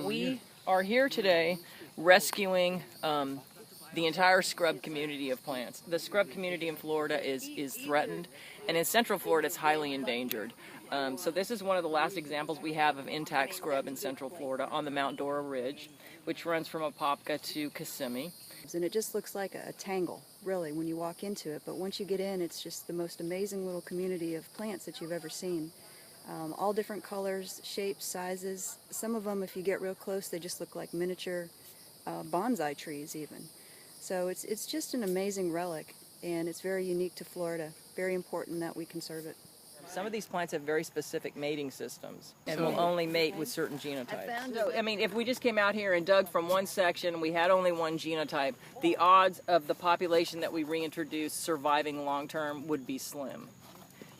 We are here today rescuing the entire scrub community of plants. The scrub community in Florida is threatened, and in Central Florida it's highly endangered. So this is one of the last examples we have of intact scrub in Central Florida on the Mount Dora Ridge, which runs from Apopka to Kissimmee. And it just looks like a tangle, really, when you walk into it. But once you get in, it's just the most amazing little community of plants that you've ever seen. All different colors, shapes, sizes. Some of them, if you get real close, they just look like miniature bonsai trees even. So it's just an amazing relic, and it's very unique to Florida. Very important that we conserve it. Some of these plants have very specific mating systems and will only mate with certain genotypes. So, I mean, if we just came out here and dug from one section and we had only one genotype, the odds of the population that we reintroduce surviving long term would be slim.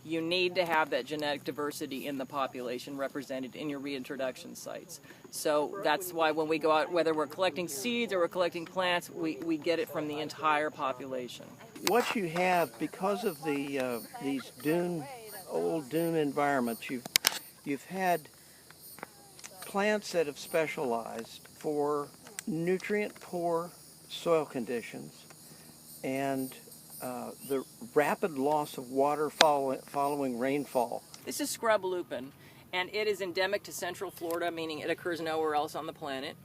You need to have that genetic diversity in the population represented in your reintroduction sites. So that's why when we go out, whether we're collecting seeds or we're collecting plants, we get it from the entire population. What you have, because of the these old dune environments, you've had plants that have specialized for nutrient-poor soil conditions and the rapid loss of water following rainfall. This is scrub lupin, and it is endemic to Central Florida, meaning it occurs nowhere else on the planet.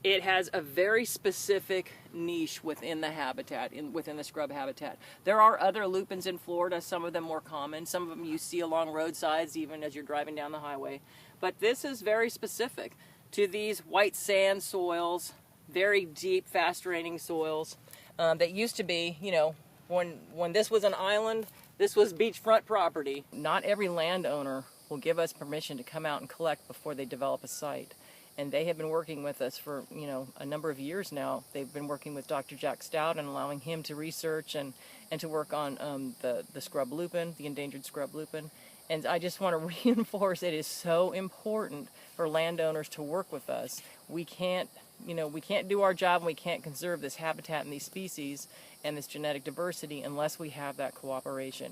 It has a very specific niche within the habitat, within the scrub habitat. There are other lupins in Florida, some of them more common, some of them you see along roadsides even as you're driving down the highway. But this is very specific to these white sand soils, very deep, fast-draining soils that used to be, you know, when this was an island, this was beachfront property. Not every landowner will give us permission to come out and collect before they develop a site. And they have been working with us for, you know, a number of years now. They've been working with Dr. Jack Stout and allowing him to research and to work on the scrub lupin, the endangered scrub lupin. And I just want to reinforce it is so important for landowners to work with us. We can't do our job and we can't conserve this habitat and these species and this genetic diversity unless we have that cooperation.